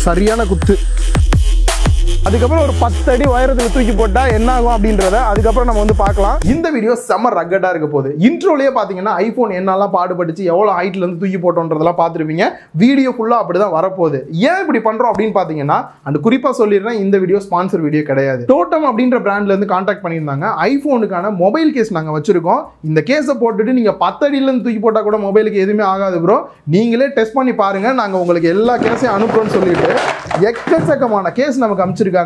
சரியான குத்து. அதுக்கப்புறம் ஒரு 10 அடி உயரத்துக்கு தூக்கி போட்டா என்ன ஆகும் அப்படின்றத அதுக்கப்புறம் நம்ம வந்து பார்க்கலாம். இந்த வீடியோ செம்ம ரக்கட்டா இருக்க போகுது. இன்ட்ரோலயே பாத்தீங்கன்னா ஐபோன் என்னெல்லாம் பாடுபட்டுச்சு, எவ்வளவு ஹைட்ல இருந்து தூக்கி போட்டோன்றதெல்லாம் பார்த்துருப்பீங்க. வீடியோ ஃபுல்லா அப்படிதான் வரப்போகுது. ஏன் இப்படி பண்றோம் அப்படின்னு பாத்தீங்கன்னா, அந்த குறிப்பா சொல்லிடுறேன், இந்த வீடியோ ஸ்பான்சர் வீடியோ கிடையாது. டோட்டம் அப்படின்ற பிராண்ட்ல இருந்து கான்டாக்ட் பண்ணியிருந்தாங்க. ஐபோனுக்கான மொபைல் கேஸ் நாங்க வச்சிருக்கோம். இந்த கேஸை போட்டுட்டு நீங்க 10 அடியில இருந்து தூக்கி போட்டா கூட மொபைலுக்கு எதுவுமே ஆகாது ப்ரோ, நீங்களே டெஸ்ட் பண்ணி பாருங்க, நாங்க உங்களுக்கு எல்லா கேஸையும் அனுப்புறோம்னு சொல்லிட்டு எக்கச்சக்கமான கேஸ் நமக்கு அமைச்சிருக்காங்க.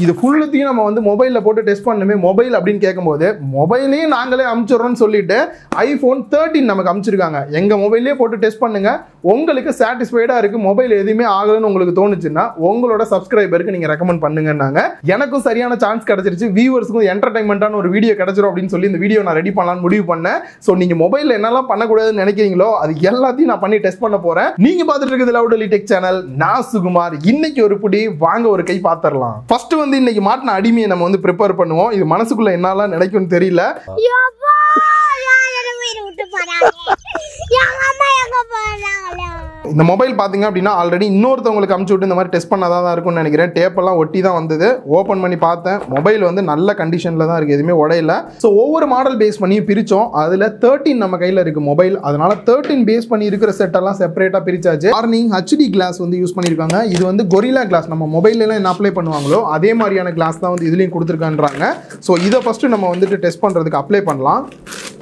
இது ஃபுல்லுத்தையும் நம்ம வந்து மொபைல்ல போட்டு டெஸ்ட் பண்ணுமே, மொபைல் அப்படின்னு கேட்கும்போது மொபைலையும் நாங்களே அனுப்பிச்சிடுறோம்னு சொல்லிட்டு ஐபோன் 13 நமக்கு அனுப்பிச்சிருக்காங்க. எங்க மொபைல்லேயே போட்டு டெஸ்ட் பண்ணுங்க, உங்களுக்கு சாட்டிஸ்ஃபைடா இருக்கு, மொபைல் எதுவுமே ஆகலன்னு உங்களுக்கு தோணுச்சுன்னா உங்களோட சப்ஸ்கிரைபருக்கு நீங்க ரெக்கமெண்ட் பண்ணுங்கன்னாங்க. எனக்கும் சரியான சான்ஸ் கிடைச்சிருச்சு, வியூவர்ஸ்க்கும் என்டர்டைன்மெண்டான ஒரு வீடியோ கிடைச்சிரும் அப்படின்னு சொல்லி இந்த வீடியோ நான் ரெடி பண்ணலாம்னு முடிவு பண்ணேன். ஸோ நீங்க மொபைல்ல என்னெல்லாம் பண்ணக்கூடாதுன்னு நினைக்கிறீங்களோ அது எல்லாத்தையும் நான் பண்ணி டெஸ்ட் பண்ண போறேன். நீங்க பார்த்துட்டு இருக்கிறது லவுடலி டெக் சேனல். நான் சுகுமார். இன்னைக்கு ஒரு புடி வாங்க ஒரு கை பார்த்துடலாம். ஃபர்ஸ்ட் வந்து இன்னைக்கு மாட்டின அடிமையை நம்ம வந்து ப்ரிப்பேர் பண்ணுவோம். இது மனசுக்குள்ள என்னெல்லாம் நினைக்கும்னு தெரியல. இந்த மொபைல் பாத்தீங்க அப்படின்னா ஆல்ரெடி இன்னொருத்தவங்களுக்கு அமுச்சு விட்டு இந்த மாதிரி டெஸ்ட் பண்ணாதான் தான் இருக்கும்னு நினைக்கிறேன். டேப் எல்லாம் ஒட்டி தான் வந்தது. ஓப்பன் பண்ணி பார்த்தேன், மொபைல் வந்து நல்ல கண்டிஷன்ல தான் இருக்கு, எதுவுமே உடையல. ஸோ ஒவ்வொரு மாடல் பேஸ் பண்ணி பிரிச்சோம். அதுல 13 நம்ம கையில இருக்கு மொபைல். அதனால 13 பேஸ் பண்ணி இருக்கிற செட் எல்லாம் செப்பரேட்டா பிரிச்சாச்சு. வார்னிங் HD கிளாஸ் வந்து யூஸ் பண்ணிருக்காங்க. இது வந்து கொரில்லா கிளாஸ், நம்ம மொபைல்ல எல்லாம் என்ன அப்ளை பண்ணுவாங்களோ அதே மாதிரியான கிளாஸ் தான் வந்து இதுலயும் கொடுத்துருக்கான்றாங்க. ஸோ இதை ஃபர்ஸ்ட் நம்ம வந்துட்டு டெஸ்ட் பண்றதுக்கு அப்ளை பண்ணலாம்.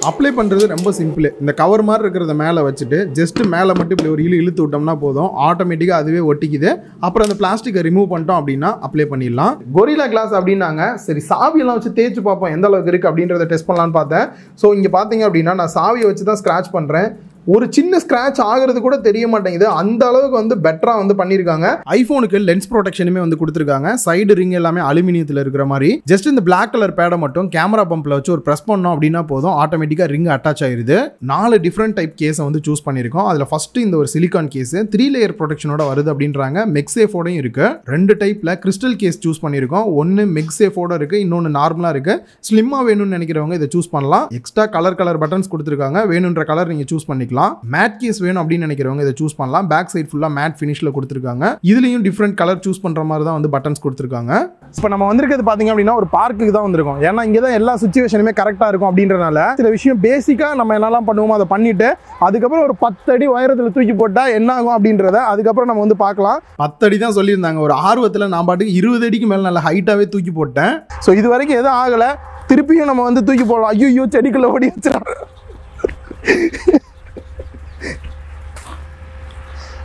அப்ளை பண்ணுறது ரொம்ப சிம்பிள். இந்த கவர் மாதிரி இருக்கிறத மேலே வச்சுட்டு ஜஸ்ட் மேலே மட்டும் இப்படி ஒரு இழுத்து விட்டோம்னா போதும், ஆட்டோமேட்டிக்காக அதுவே ஒட்டிக்குது. அப்புறம் அந்த பிளாஸ்டிக்கை ரிமூவ் பண்ணிட்டோம் அப்படின்னா அப்ளை பண்ணிடலாம். கொரில்லா கிளாஸ் அப்படின்னாங்க. சரி, சாவியெல்லாம் வச்சு தேய்ச்சி பார்ப்போம் எந்த அளவுக்கு இருக்குது அப்படின்றத டெஸ்ட் பண்ணலான்னு பார்த்தேன். ஸோ இங்கே பார்த்தீங்க அப்படின்னா நான் சாவியை வச்சு தான் ஸ்க்ராட்ச் பண்ணுறேன். ஒரு சின்ன ஸ்க்ராட்ச் ஆகிறது கூட தெரிய மாட்டேங்குது, அந்த அளவுக்கு வந்து பெட்டரா வந்து பண்ணிருக்காங்க. ஐபோனுக்கு லென்ஸ் ப்ரொடெக்ஷனுமே வந்து கொடுத்துருக்காங்க. சைடு ரிங் எல்லாமே அலுமினியத்தில் இருக்கிற மாதிரி. ஜஸ்ட் இந்த பிளாக் கலர் பேடை மட்டும் கேமரா பம்பில் வச்சு ஒரு ப்ரெஸ் பண்ணோம் அப்படின்னா போதும், ஆட்டோமேட்டிக்காக ரிங் அட்டாச் ஆயிருது. 4 டிஃப்ரெண்ட் டைப் கேஸை வந்து சூஸ் பண்ணியிருக்கோம். அதில் ஃபர்ஸ்ட் இந்த ஒரு சிலிகான் கேஸ் 3 லேயர் ப்ரொடெக்ஷனோட வருது அப்படின்றாங்க. மெக்ஸேஃபோடையும் இருக்கு. 2 டைப்ல கிறிஸ்டல் கேஸ் சூஸ் பண்ணியிருக்கோம். ஒன்று மெக்ஸேஃபோட இருக்கு, இன்னொன்று நார்மலா இருக்கு. ஸ்லிம்மா வேணும்னு நினைக்கிறவங்க இதை சூஸ் பண்ணலாம். எக்ஸ்ட்ரா கலர் பட்டன்ஸ் கொடுத்துருக்காங்க, வேணுன்ற கலர் நீங்க சூஸ் பண்ணிக்கலாம். மேட் கேஸ் வேணும் அப்படின்னு நினைக்கிறவங்க இதை சூஸ் பண்ணலாம். பேக் சைடு ஃபுல்லா மேட் ஃபினிஷ்ல கொடுத்துருக்காங்க. இதுலயும் டிஃப்ரெண்ட் கலர் சூஸ் பண்ற மாதிரி தான் வந்து பட்டன்ஸ் கொடுத்துருக்காங்க. இப்போ நம்ம வந்திருக்கிறது பாத்தீங்க அப்படின்னா ஒரு பார்க்குக்கு தான் வந்திருக்கோம். ஏன்னா இங்கே தான் எல்லா சிச்சுவேஷனுமே கரெக்டா இருக்கும் அப்படின்றனால சில விஷயம் பேசிக்கா நம்ம என்னெல்லாம் பண்ணுவோமோ அதை பண்ணிட்டு அதுக்கப்புறம் ஒரு 10 அடி உயரத்தில் தூக்கி போட்டா என்ன ஆகும் அப்படின்றத அதுக்கப்புறம் நம்ம வந்து பார்க்கலாம். 10 அடி தான் சொல்லியிருந்தாங்க. ஒரு ஆர்வத்தில் நான் பாட்டுக்கு 20 அடிக்கு மேல நல்ல ஹைட்டாவே தூக்கி போட்டேன். ஸோ இது வரைக்கும் எதுவும் ஆகலை. திருப்பியும் நம்ம வந்து தூக்கி போடலாம். ஐயோ, செடிக்குள்ள ஓடி வச்சிடலாம்.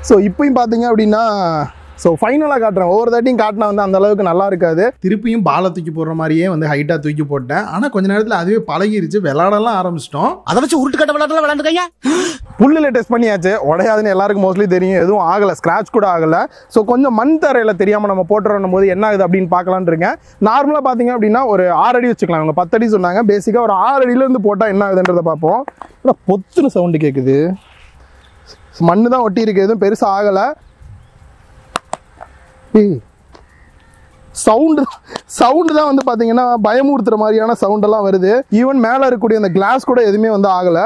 ஸோ இப்பயும் பார்த்தீங்க அப்படின்னா ஸோ ஃபைனலாக காட்டுறேன். ஒவ்வொரு தாட்டியும் காட்டினா வந்து அந்த அளவுக்கு நல்லா இருக்காது. திருப்பியும் பாலை தூக்கி போடுற மாதிரியே வந்து ஹைட்டாக தூக்கி போட்டேன். ஆனால் கொஞ்ச நேரத்தில் அதுவே பழகிருச்சு, விளையாடலாம் ஆரம்பிச்சிட்டோம். அதை வச்சு உருட்டு கட்ட விளையாடலாம் விளையாண்டுக்கங்க. புல்லில் டெஸ்ட் பண்ணியாச்சு, உடையாதுன்னு எல்லாருக்கும் மோஸ்ட்லி தெரியும். எதுவும் ஆகலை, ஸ்க்ராட்ச் கூட ஆகலை. ஸோ கொஞ்சம் மண் தரையில் தெரியாமல் நம்ம போட்டுறோம் போது என்ன ஆகுது அப்படின்னு பார்க்கலான்னு இருக்கேன். நார்மலாக பார்த்தீங்க அப்படின்னா ஒரு 6 அடி வச்சுக்கலாம். அவங்க 10 அடி சொன்னாங்க. பேசிக்காக ஒரு 6 அடியிலேருந்து போட்டால் என்ன ஆகுதுன்றதை பார்ப்போம். இல்லை, பொத்துன்னு சவுண்டு கேட்குது. மண்ணு தான் ஒட்டி இருக்கு, எதுவும் பெருசாக ஆகலை. சவுண்டு தான் வந்து பார்த்தீங்கன்னா பயமுறுத்துற மாதிரியான சவுண்டெல்லாம் வருது. ஈவன் மேலே இருக்கக்கூடிய அந்த கிளாஸ் கூட எதுவுமே வந்து ஆகலை.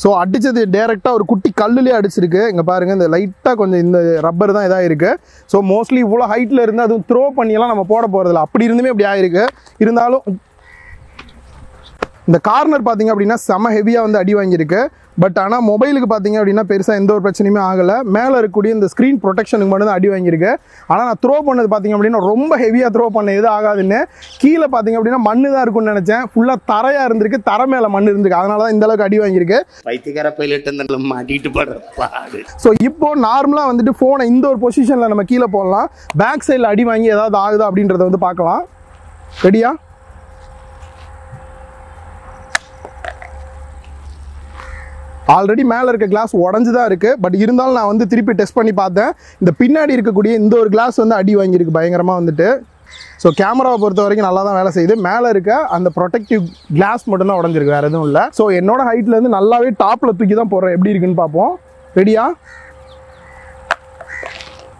ஸோ அடித்தது டேரெக்டாக ஒரு குட்டி கல்லுலேயே அடிச்சிருக்கு. இங்கே பாருங்கள், இந்த லைட்டாக கொஞ்சம் இந்த ரப்பர் தான் இதாக இருக்குது. ஸோ மோஸ்ட்லி இவ்வளோ ஹைட்டில் இருந்து அதுவும் த்ரோ பண்ணியெல்லாம் நம்ம போட போகிறதில்ல. அப்படி இருந்துமே இப்படி ஆகிருக்கு. இருந்தாலும் இந்த கார்னர் பார்த்தீங்க அப்படின்னா செம ஹெவியாக வந்து அடி வாங்கியிருக்கு. பட் ஆனால் மொபைலுக்கு பார்த்தீங்க அப்படின்னா பெருசாக எந்த ஒரு பிரச்சனையுமே ஆகலை. மேலே இருக்கக்கூடிய இந்த ஸ்க்ரீன் ப்ரொடெக்ஷனுக்கு மட்டும் தான் அடி வாங்கியிருக்கு. ஆனால் நான் த்ரோ பண்ணது பார்த்தீங்க அப்படின்னா ரொம்ப ஹெவியாக த்ரோ பண்ண எது ஆகாதுன்னு. கீழே பார்த்தீங்க அப்படின்னா மண்ணு தான் இருக்கும்னு நினச்சேன். ஃபுல்லாக தரையாக இருந்திருக்கு, தரை மேலே மண் இருந்திருக்கு. அதனால தான் இந்த அளவுக்கு அடி வாங்கியிருக்கு. ஸோ இப்போ நார்மலாக வந்துட்டு ஃபோனை இந்த ஒரு பொசிஷனில் நம்ம கீழே போடலாம். பேக் சைடில் அடி வாங்கி ஏதாவது ஆகுதா அப்படின்றத வந்து பார்க்கலாம். ரெடியா? ஆல்ரெடி மேலே இருக்க கிளாஸ் உடஞ்சி தான் இருக்குது. பட் இருந்தாலும் நான் வந்து திருப்பி டெஸ்ட் பண்ணி பார்த்தேன். இந்த பின்னாடி இருக்கக்கூடிய இந்த ஒரு கிளாஸ் வந்து அடி வாங்கியிருக்கு பயங்கரமாக வந்துட்டு. ஸோ கேமராவை பொறுத்த வரைக்கும் நல்லா தான் வேலை செய்யுது. மேலே இருக்க அந்த ப்ரொடெக்டிவ் கிளாஸ் மட்டும் தான் உடஞ்சிருக்கு, வேறு எதுவும் இல்லை. ஸோ என்னோட ஹைட்லேருந்து நல்லாவே டாப்பில் தூக்கி தான் போடுறேன். எப்படி இருக்குன்னு பார்ப்போம். ரெடியா?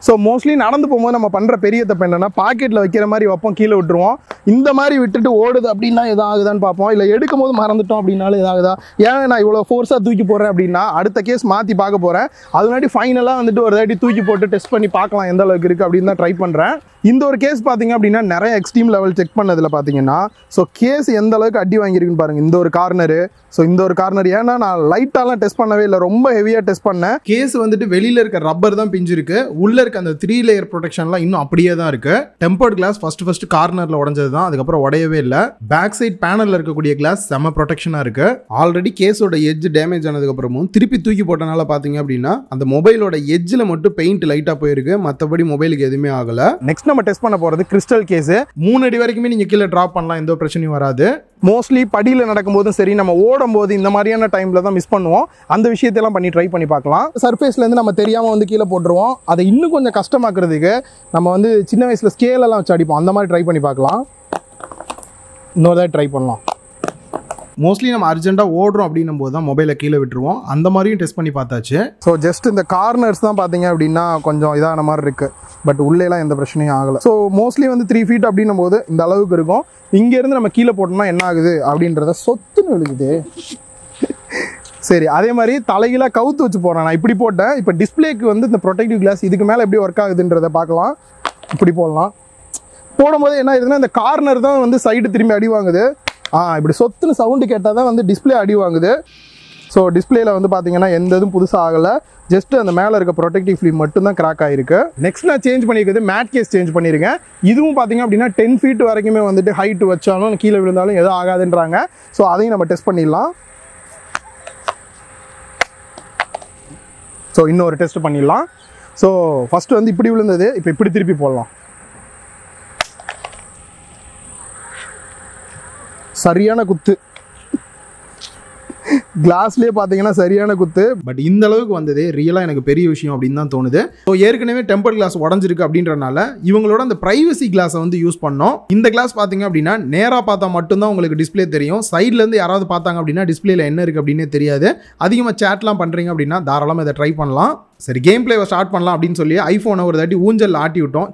ஸோ மோஸ்ட்லி நடந்து போகும்போது நம்ம பண்ணுற பெரிய தப்பு என்னன்னா பாக்கெட்டில் வைக்கிற மாதிரி வைப்போம், கீழே விட்டுருவோம். இந்த மாதிரி விட்டுட்டு ஓடுது அப்படின்னா எதாகுதான்னு பார்ப்போம். இல்லை எடுக்கும் போது மறந்துட்டோம் அப்படின்னாலும் எதாகுதா. ஏன் நான் இவ்வளோ ஃபோர்ஸாக தூக்கி போடுறேன் அப்படின்னா அடுத்த கேஸ் மாற்றி பார்க்க போகிறேன். அது முன்னாடி ஃபைனலாக வந்துட்டு ஒரு தாட்டி தூக்கி போட்டு டெஸ்ட் பண்ணி பார்க்கலாம் எந்த அளவுக்கு இருக்குது அப்படின்னு தான் ட்ரை பண்ணுறேன். இந்த ஒரு கேஸ் பார்த்தீங்க அப்படின்னா நிறைய எக்ஸ்ட்ரீம் லெவல் செக் பண்ணதில் பார்த்தீங்கன்னா ஸோ கேஸ் எந்த அளவுக்கு அடி வாங்கியிருக்குன்னு பாருங்கள். இந்த ஒரு கார்னரு, ஸோ இந்த ஒரு கார்னர், ஏன்னா நான் லைட்டாலாம் டெஸ்ட் பண்ணவே இல்லை, ரொம்ப ஹெவியாக டெஸ்ட் பண்ணேன். கேஸ் வந்துட்டு வெளியில் இருக்க ரப்பர் தான் பிஞ்சிருக்கு, உள்ளே இருக்க அந்த 3 லேயர் ப்ரொடெக்ஷன்லாம் இன்னும் அப்படியே தான் இருக்குது. டெம்பர்ட் கிளாஸ் ஃபர்ஸ்ட் கார்னரில் உடஞ்சது தான், அதுக்கப்புறம் உடையவே இல்லை. பேக் சைட் பேனலில் இருக்கக்கூடிய கிளாஸ் செம்ம ப்ரொடெக்ஷனாக இருக்குது. ஆல்ரெடி கேஸோட எட்ஜ் டேமேஜ் ஆனதுக்கப்புறமும் திருப்பி தூக்கி போட்டனால பார்த்தீங்க அப்படின்னா அந்த மொபைலோட எட்ஜில் மட்டும் பெயிண்ட் லைட்டாக போயிருக்கு, மற்றபடி மொபைலுக்கு எதுவுமே ஆகலை. நெக்ஸ்ட் நம்ம டெஸ்ட் பண்ண போகிறது கிறிஸ்டல் கேஸு. 3 அடி வரைக்குமே நீங்கள் கீழே ட்ராப் பண்ணலாம், எந்த பிரச்சனையும் வராது. மோஸ்ட்லி படியில் நடக்கும்போதும் சரி, நம்ம ஓடும் போது இந்த மாதிரியான டைமில் தான் மிஸ் பண்ணுவோம். அந்த விஷயத்தெல்லாம் பண்ணி ட்ரை பண்ணி பார்க்கலாம். சர்ஃபேஸ்லேருந்து நம்ம தெரியாமல் வந்து கீழே போட்டுருவோம். அதை இன்னும் கொஞ்சம் கஷ்டமாக்குறதுக்கு நம்ம வந்து சின்ன வயசில் ஸ்கேலெல்லாம் வச்சு அடிப்போம், அந்த மாதிரி ட்ரை பண்ணி பார்க்கலாம். இன்னொரு தான் ட்ரை பண்ணலாம். மோஸ்ட்லி நம்ம அர்ஜென்ட்டாக ஓடுறோம் அப்படின்னும் போது தான் மொபைலை கீழே விட்டுருவோம். அந்த மாதிரியும் டெஸ்ட் பண்ணி பார்த்தாச்சு. ஸோ ஜஸ்ட் இந்த கார்னர்ஸ் தான் பார்த்தீங்க அப்படின்னா கொஞ்சம் இதான மாதிரி இருக்குது, பட் உள்ளேலாம் எந்த பிரச்சனையும் ஆகலை. ஸோ மோஸ்ட்லி வந்து 3 feet அப்படின்னும் போது இந்த அளவுக்கு இருக்கும். இங்கேருந்து நம்ம கீழே போட்டோம்னா என்ன ஆகுது அப்படின்றத சொத்துன்னு விழுகுது. சரி, அதே மாதிரி தலைகீழாக கவுத்து வச்சு போகிறேன். நான் இப்படி போட்டேன். இப்போ டிஸ்பிளேக்கு வந்து இந்த ப்ரொடெக்டிவ் கிளாஸ் இதுக்கு மேலே எப்படி ஒர்க் ஆகுதுன்றதை பார்க்கலாம். இப்படி போடலாம். போடும்போது என்ன ஆகுதுன்னா இந்த கார்னர் தான் வந்து சைடு திரும்பி அடி வாங்குது. இப்படி சொத்துன்னு சவுண்டு கேட்டால் தான் வந்து டிஸ்பிளே அடி வாங்குது. ஸோ டிஸ்பிளேல வந்து பார்த்தீங்கன்னா எந்த இதுவும் புதுசாக ஆகலை, ஜஸ்ட் அந்த மேலே இருக்க ப்ரொடெக்டிவ் ஃபிலிம் மட்டும் தான் கிராக் ஆகிருக்கு. நெக்ஸ்ட் நான் சேஞ்ச் பண்ணியிருக்கிறது மேட் கேஸ் சேஞ்ச் பண்ணியிருக்கேன். இதுவும் பார்த்தீங்க அப்படின்னா 10 feet வரைக்குமே வந்துட்டு ஹைட் வச்சாலும் கீழே விழுந்தாலும் எதுவும் ஆகாதுன்றாங்க. ஸோ அதையும் நம்ம டெஸ்ட் பண்ணிடலாம். ஸோ இன்னொரு டெஸ்ட் பண்ணிடலாம். ஸோ ஃபஸ்ட்டு வந்து இப்படி விழுந்தது, இப்போ இப்படி திருப்பி போடலாம். சரியான குத்து, கிளாஸ்லேயே பார்த்தீங்கன்னா சரியான குத்து. பட் இந்த அளவுக்கு வந்தது ரியலாக எனக்கு பெரிய விஷயம் அப்படின்னு தான் தோணுது. ஸோ ஏற்கனவே டெம்பர் கிளாஸ் உடஞ்சிருக்கு அப்படின்றனால இவங்களோட அந்த பிரைவசி கிளாஸை வந்து யூஸ் பண்ணோம். இந்த கிளாஸ் பார்த்தீங்க அப்படின்னா நேராக பார்த்தா மட்டும்தான் உங்களுக்கு டிஸ்பிளே தெரியும். சைட்லேருந்து யாராவது பார்த்தாங்க அப்படின்னா டிஸ்பிளேல என்ன இருக்குது அப்படின்னே தெரியாது. அதிகமாக சேட்லாம் பண்ணுறீங்க அப்படின்னா தாராளமாக இதை ட்ரை பண்ணலாம். சரி, கேம் பிளேவை ஸ்டார்ட் பண்ணலாம் அப்படின்னு சொல்லி ஐஃபோனை ஒரு தாட்டி ஊஞ்சல் ஆட்டி விட்டோம்,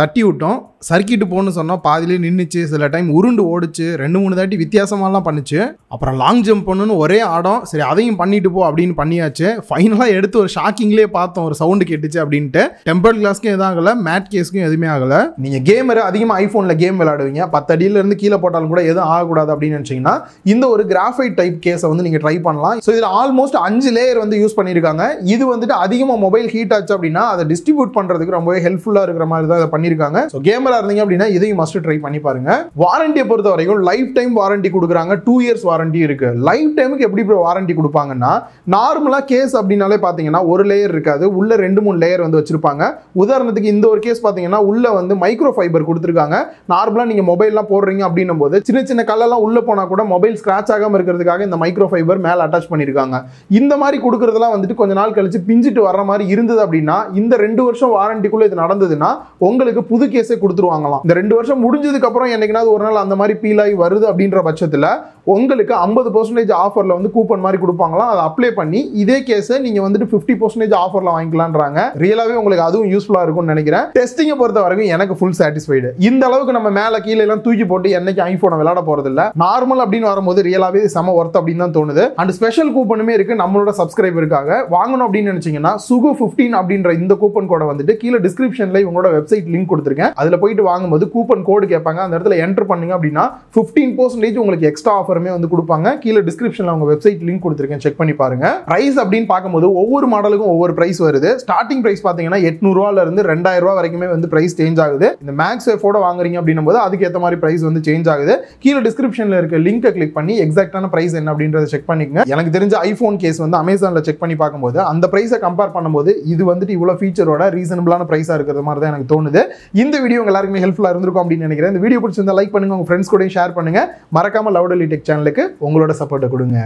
தட்டி விட்டோம். சர்க்கிட்டு போகணும்னு சொன்னோம், பாதிலே நின்றுச்சு. சில டைம் உருண்டு ஓடிச்சு, 2-3 தாட்டி வித்தியாசமாலாம் பண்ணுச்சு. அப்புறம் லாங் ஜம்ப் பண்ணணும்னு ஒரே ஆடம். சரி, அதையும் பண்ணிட்டு போ அப்படின்னு பண்ணியாச்சு. ஃபைனலாக எடுத்து ஒரு ஷாக்கிங்லேயே பார்த்தோம், ஒரு சவுண்டு கேட்டுச்சு அப்படின்ட்டு. டெம்பர்ட் கிளாஸ்க்கும் எதுவும் ஆகலை, மேட் கேஸ்க்கும் எதுவுமே ஆகலை. நீங்கள் கேமர் அதிகமாக ஐஃபோனில் கேம் விளையாடுவீங்க, 10 அடியிலேருந்து கீழே போட்டாலும் கூட எதுவும் ஆகக்கூடாது அப்படின்னு நினச்சிங்கன்னா இந்த ஒரு கிராஃபைட் டைப் கேஸை வந்து நீங்கள் ட்ரை பண்ணலாம். ஸோ இதில் ஆல்மோஸ்ட் 5 லேயர் வந்து யூஸ் பண்ணியிருக்காங்க. இது வந்துட்டு அதிகமாக மொபைல் ஹீட் ஆச்சு அப்படின்னா அதை டிஸ்ட்ரிபியூட் பண்றதுக்கு ரொம்பவே ஹெல்ப்ஃபுல்லா இருக்கிற மாதிரி தான் இதை பண்ணிருக்காங்க. ஸோ கேமரா இருந்தீங்க அப்படின்னா இதையும் மஸ்ட் ட்ரை பண்ணி பாருங்க. வாரண்டியை பொறுத்த வரைக்கும் லைஃப் டைம் வாரண்டி கொடுக்குறாங்க, 2 years வாரண்டி இருக்கு. லைஃப் டைமுக்கு எப்படி வாரண்டி கொடுப்பாங்கன்னா, நார்மலா கேஸ் அப்படின்னாலே பாத்தீங்கன்னா ஒரு லேயர் இருக்காது, உள்ள 2-3 லேயர் வந்து வச்சிருப்பாங்க. உதாரணத்துக்கு இந்த ஒரு கேஸ் பாத்தீங்கன்னா உள்ள வந்து மைக்ரோ ஃபைபர் கொடுத்துருக்காங்க. நார்மலா நீங்க மொபைல்லாம் போடுறீங்க அப்படின்னும் போது சின்ன சின்ன கல்லெல்லாம் உள்ள போனா கூட மொபைல் ஸ்கிராச் ஆகாம இருக்கிறதுக்காக இந்த மைக்ரோ ஃபைபர் மேல அட்டாச் பண்ணிருக்காங்க. இந்த மாதிரி கொடுக்கறதெல்லாம் வந்துட்டு கொஞ்ச நாள் கழிச்சு பிஞ்சிட்டு வர்ற மாதிரி இருந்தது அப்படின்னா இந்த 2 வருஷம் வாரண்டிக்குள்ள இது நடந்ததுன்னா உங்களுக்கு புது கேஸே கொடுத்துருவாங்களாம். இந்த 2 வருஷம் முடிஞ்சதுக்கு அப்புறம் என்னைக்குனாவது ஒரு நாள் அந்த மாதிரி பீல் ஆகி வருது அப்படின்ற பட்சத்தில் உங்களுக்கு 50% ஆஃபர்ல வந்து கூப்பன் மாதிரி கொடுப்பாங்களாம். அதை அப்ளை பண்ணி இதே கேஸை நீங்க வந்துட்டு 50% ஆஃபர்ல வாங்கிக்கலான்றாங்க. ரியலாவே உங்களுக்கு அதுவும் யூஸ்ஃபுல்லா இருக்கும்னு நினைக்கிறேன். டெஸ்டிங்கை பொறுத்த வரைக்கும் எனக்கு ஃபுல் சாட்டிஸ்ஃபைடு. இந்த அளவுக்கு நம்ம மேல கீழே எல்லாம் தூக்கி போட்டு என்னைக்கு ஐபோனை விளையாட போறது இல்ல. நார்மல் அப்படின்னு வரும்போது ரியலாவே செம ஒர்த் அப்படின்னு தான் தோணுது. அண்ட் ஸ்பெஷல் கூப்பனுமே இருக்கு நம்மளோட சப்ஸ்கிரைபருக்காக. வாங்கணும் அப்படின்னு நினைச்சீங்கன்னா சுகு 15 அப்படின்ற இந்த கூப்பன் கோடை வந்துட்டு கீழே டிஸ்கிரிப்ஷன்ல இவங்களோட வெப்சைட் லிங்க் கொடுத்துருக்கேன். அதுல போயிட்டு வாங்கும்போது கூப்பன் கோடு கேட்பாங்க. அந்த இடத்துல என்டர் பண்ணீங்க அப்படின்னா 15% உங்களுக்கு எக்ஸ்ட்ரா ஆஃபருமே வந்து கொடுப்பாங்க. கீழே டிஸ்கிரிப்ஷன்ல அவங்க வெப்சைட் லிங்க் கொடுத்துருக்கேன், செக் பண்ணி பாருங்க. பிரைஸ் அப்படின்னு பார்க்கும்போது ஒவ்வொரு மாடலுக்கும் ஒவ்வொரு பிரைஸ் வருது. ஸ்டார்டிங் பிரைஸ் பாத்தீங்கன்னா 800 ரூபாயில இருந்து 2000 ரூபாய் வரைக்குமே வந்து பிரைஸ் சேஞ்ச் ஆகுது. இந்த மேக்ஸ் சேஃபோட வாங்குறீங்க அப்படின்னும் போது அதுக்கு ஏற்ற மாதிரி பிரைஸ் வந்து சேஞ்ச் ஆகுது. கீழே டிஸ்கிரிப்ஷன்ல இருக்க லிங்கை கிளிக் பண்ணி எக்ஸாக்டான பிரைஸ் என்ன அப்படின்றத செக் பண்ணிக்கங்க. எனக்கு தெரிஞ்ச ஐபோன் கேஸ் வந்து அமேசான்ல செக் பண்ணி பார்க்கும்போது அந்த பிரைஸை கம்பேர் பண்ணும்போது இது வந்துட்டு இவ்வளவு ஃபீச்சரோட ரீசனபிளான பிரைஸா இருக்கிறது மாதிரி தான் எனக்கு தோணுது. இந்த வீடியோ உங்க எல்லாருக்குமே ஹெல்ப்ஃபுல்லா இருந்திருக்கும் அப்படின்னு நினைக்கிறேன். இந்த வீடியோ பிடிச்சிருந்தா லைக் பண்ணுங்க, உங்க ஃப்ரெண்ட்ஸ் கூட ஷேர் பண்ணுங்க. மறக்காம லவுடலி டெக் சேனலுக்கு உங்களோட சப்போர்ட்டை கொடுங்க.